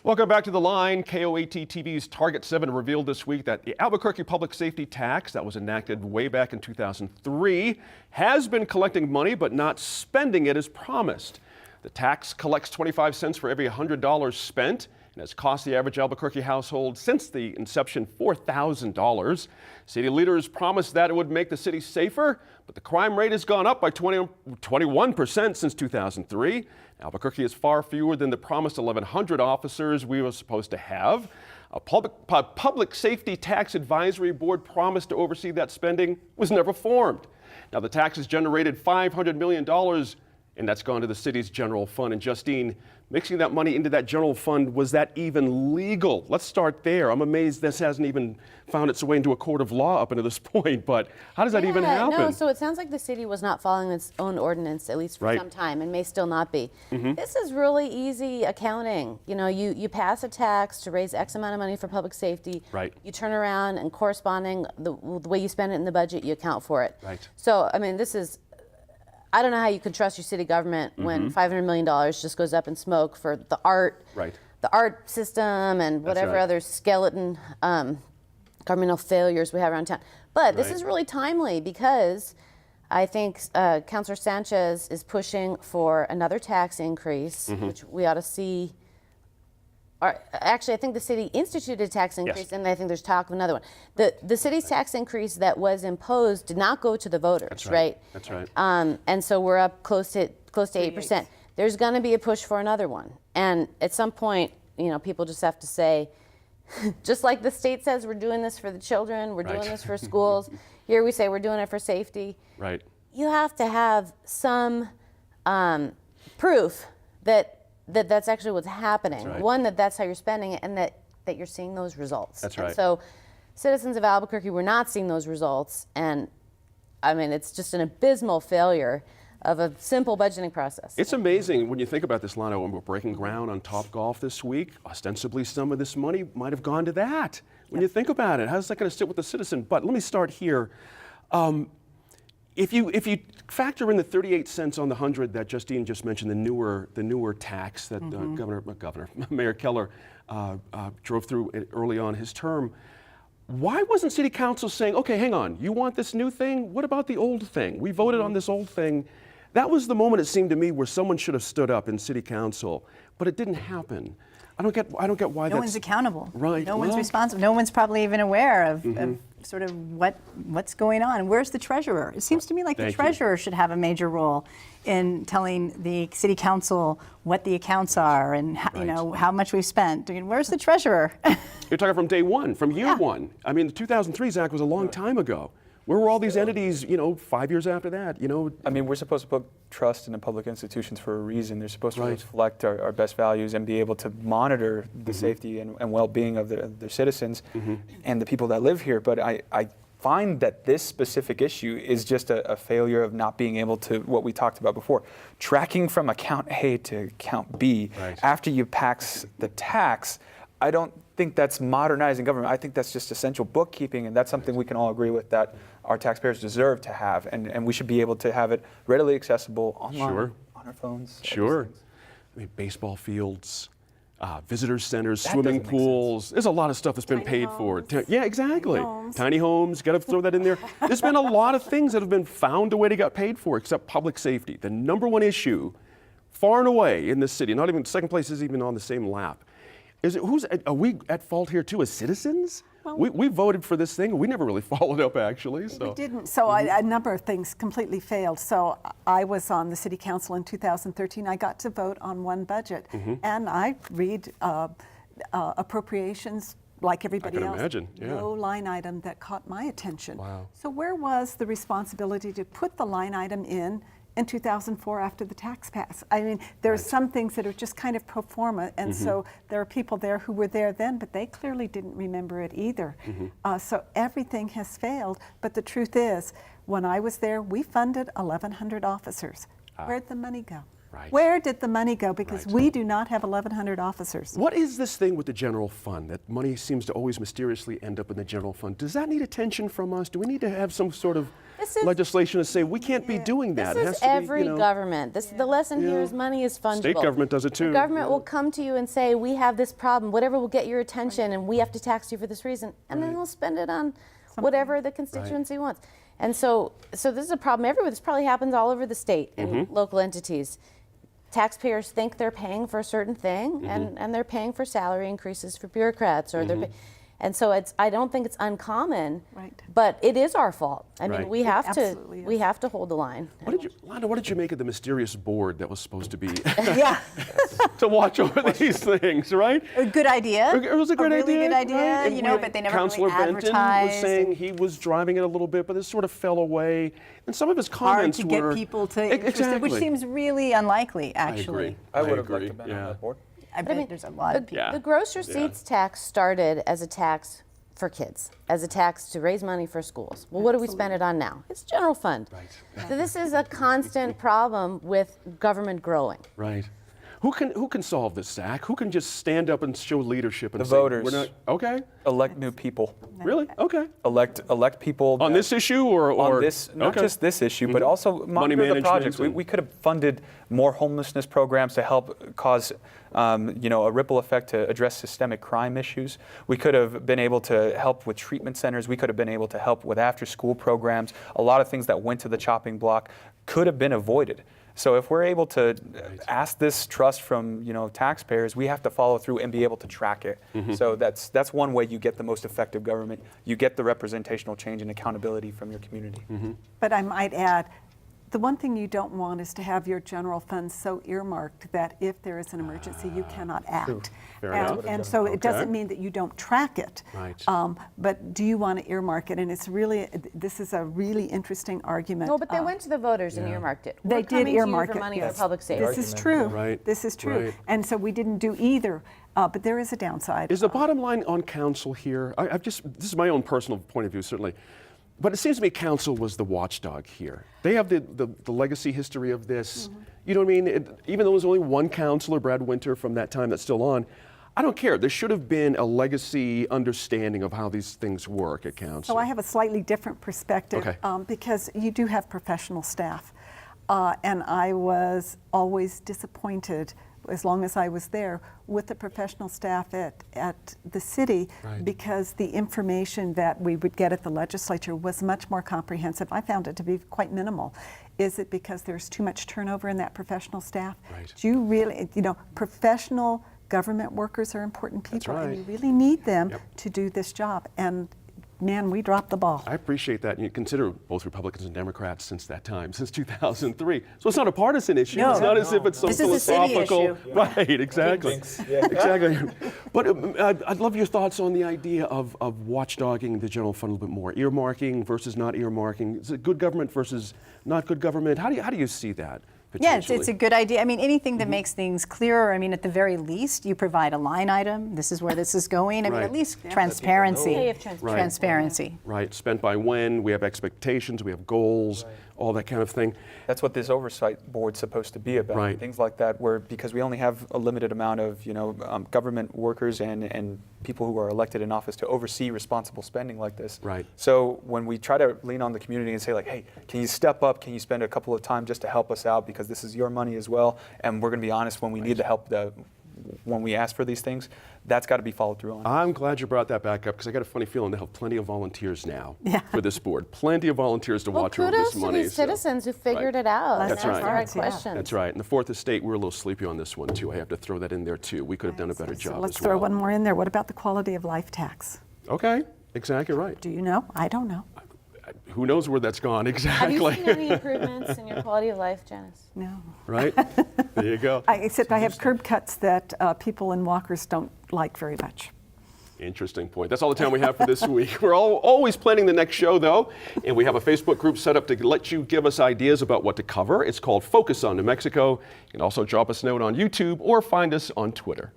Welcome back to The Line. KOAT TV's Target 7 revealed this week that the Albuquerque public safety tax that was enacted way back in 2003 has been collecting money but not spending it as promised. The tax collects 25 cents for every $100 spent and has cost the average Albuquerque household since the inception $4,000. City leaders promised that it would make the city safer, but the crime rate has gone up by 21% since 2003. Albuquerque is far fewer than the promised 1,100 officers we were supposed to have. A public safety tax advisory board promised to oversee that spending was never formed. Now the tax has generated $500 million, and that's gone to the city's general fund. And Justine, mixing that money into that general fund, was that even legal? Let's start there. I'm amazed this hasn't even found its way into a court of law up until this point, but how does that even happen? No, so it sounds like the city was not following its own ordinance, at least for some time, and may still not be. This is really easy accounting. You know, you pass a tax to raise X amount of money for public safety. Right. You turn around and corresponding, the way you spend it in the budget, you account for it. Right. So, I mean, this is, I don't know how you can trust your city government when $500 million just goes up in smoke for the art, the art system, and whatever other skeleton governmental failures we have around town. But this is really timely because I think Councilor Sanchez is pushing for another tax increase, which we ought to see. Actually, I think the city instituted a tax increase, and I think there's talk of another one. The city's tax increase that was imposed did not go to the voters, right? That's right. And so we're up close to 8%. There's going to be a push for another one, and at some point, you know, people just have to say, just like the state says we're doing this for the children, we're doing this for schools. Here we say we're doing it for safety. Right. You have to have some proof that that's actually what's happening. One, that's how you're spending it, and that you're seeing those results. That's right. And so citizens of Albuquerque were not seeing those results, and I mean, it's just an abysmal failure of a simple budgeting process. It's amazing when you think about this, Lana, when we're breaking ground on Topgolf this week. Ostensibly, some of this money might have gone to that. When you think about it, how's that going to sit with the citizen? But let me start here. If you factor in the 38 cents on the 100 that Justine just mentioned, the newer tax that Mayor Keller drove through early on his term, why wasn't City Council saying, okay, hang on, you want this new thing? What about the old thing? We voted on this old thing. That was the moment, it seemed to me, where someone should have stood up in City Council, but it didn't happen. I don't get why no one's accountable. Right. No one's responsible. No one's probably even aware of sort of what's going on. Where's the treasurer? It seems to me like the treasurer should have a major role in telling the city council what the accounts are and you know how much we've spent. I mean, where's the treasurer? You're talking from day one, from year one. I mean, the 2003 Act was a long time ago. Where were all these entities, you know, 5 years after that, you know? I mean, we're supposed to put trust in the public institutions for a reason. They're supposed to reflect our best values and be able to monitor the safety and well-being of their citizens and the people that live here. But I find that this specific issue is just a failure of not being able to, what we talked about before, tracking from account A to account B. After you pass the tax, I don't think that's modernizing government. I think that's just essential bookkeeping, and that's something we can all agree with that our taxpayers deserve to have, and we should be able to have it readily accessible online, on our phones. I mean, baseball fields, visitor centers, swimming pools. There's a lot of stuff that's been paid for. Yeah, exactly. Tiny homes, got to throw that in there. There's been a lot of things that have been found a way to get paid for, except public safety. The number one issue, far and away in this city, not even second place is even on the same lap. Are we at fault here too as citizens? Well, we voted for this thing. We never really followed up, actually. So. We didn't. So a number of things completely failed. So I was on the city council in 2013. I got to vote on one budget. And I read appropriations like everybody else. I can imagine, No line item that caught my attention. Wow. So where was the responsibility to put the line item in 2004 after the tax pass? I mean, there's some things that are just kind of pro forma, and so there are people there who were there then, but they clearly didn't remember it either. So everything has failed, but the truth is, when I was there, we funded 1,100 officers. Where'd the money go? Where did the money go? Because we do not have 1,100 officers. What is this thing with the general fund, that money seems to always mysteriously end up in the general fund? Does that need attention from us? Do we need to have some sort of legislation to say we can't be doing that. This It has is to be, every you know, government. The lesson here is money is fungible. State government does it too. The government Yeah. will come to you and say, we have this problem, whatever will get your attention, and we have to tax you for this reason. And then they'll spend it on whatever the constituency wants. And so this is a problem everywhere. This probably happens all over the state and local entities. Taxpayers think they're paying for a certain thing, and they're paying for salary increases for bureaucrats, or and so I don't think it's uncommon, Right. but it is our fault. I mean, Right. we have absolutely we is. have to hold the line. Lana, what did you make of the mysterious board that was supposed to be Yeah, to watch over these things, right? a good idea. It was a great really idea. good idea, right? And you know, we- but they never Councilor really Benton was advertised. saying he was driving it a little bit, but this sort of fell away. And some of his Hard comments to were get people to E- interested, exactly. which seems really unlikely, actually. agree. I would have agree, liked to have been yeah. on that board. I bet there's a lot of people. Yeah. The gross receipts tax started as a tax for kids, as a tax to raise money for schools. Well, what do we spend it on now? It's general fund. Right. So this is a constant problem with government growing. Right. Who can solve this, Zach? Who can just stand up and show leadership and The say, voters. We're not, okay. Elect new people. Really? Okay. Elect people On that- this issue or on this, not okay. just this issue, but also monitor the management projects. and- We could have funded more homelessness programs to help cause, a ripple effect to address systemic crime issues. We could have been able to help with treatment centers. We could have been able to help with after-school programs. A lot of things that went to the chopping block could have been avoided. So if we're able to ask this trust from taxpayers, we have to follow through and be able to track it. So that's one way you get the most effective government. You get the representational change and accountability from your community. But I might add, the one thing you don't want is to have your general funds so earmarked that if there is an emergency, you cannot act. Fair enough. And so it Okay. doesn't mean that you don't track it. Right. But do you want to earmark it? And this is a really interesting argument. No, but they went to the voters and earmarked it. They We're did coming earmark to you it. for money yes. for public safety. This is true. Right. This is true. Right. And so we didn't do either. But there is a downside. Is the bottom line on council here? This is my own personal point of view, certainly. But it seems to me council was the watchdog here. They have the legacy history of this. You know what I mean? Even though there's only one councilor, Brad Winter, from that time that's still on, I don't care. There should have been a legacy understanding of how these things work at council. So I have a slightly different perspective Okay. because you do have professional staff. And I was always disappointed, as long as I was there, with the professional staff at the city Right. because the information that we would get at the legislature was much more comprehensive. I found it to be quite minimal. Is it because there's too much turnover in that professional staff? Right. Do you really, professional government workers are important people, right. and you really need them Yep. to do this job. And man, we dropped the ball. I appreciate that. And you consider both Republicans and Democrats since that time, since 2003. So it's not a partisan issue. No. It's not as if it's some This is a city philosophical. issue. Right, exactly. Exactly. But I'd love your thoughts on the idea of watchdogging the general fund a little bit more. Earmarking versus not earmarking. Is it good government versus not good government? How do you see that? Yeah, it's potentially? a good idea. I mean, anything that makes things clearer. I mean, at the very least, you provide a line item. This is where this is going. I mean, Right. at least transparency. Yeah, you have transparency. Transparency. Right, spent by when, we have expectations, we have goals, all that kind of thing. That's what this oversight board's supposed to be about. Right. Things like that, because we only have a limited amount of government workers and people who are elected in office to oversee responsible spending like this. Right. So when we try to lean on the community and say like, hey, can you step up? Can you spend a couple of time just to help us out because this is your money as well? And we're going to be honest when we need the help. When we ask for these things, that's got to be followed through on. I'm glad you brought that back up because I got a funny feeling they'll have plenty of volunteers now Yeah. for this board. Plenty of volunteers to Well, watch over kudos this to money. these so- citizens who figured Right. it out. That's and right. asked the right That's right. questions. That's right. And the Fourth Estate, we're a little sleepy on this one too. I have to throw that in there too. We could have done a better So job let's as throw well. one more in there. What about the quality of life tax? Okay, exactly right. Do you know? I don't know. Who knows where that's gone Have exactly? you seen any improvements in your quality of life, Janice? No. Right? There you go. Except I have curb cuts that people in walkers don't like very much. Interesting point. That's all the time we have for this week. We're always planning the next show, though, and we have a Facebook group set up to let you give us ideas about what to cover. It's called Focus on New Mexico. You can also drop us a note on YouTube or find us on Twitter.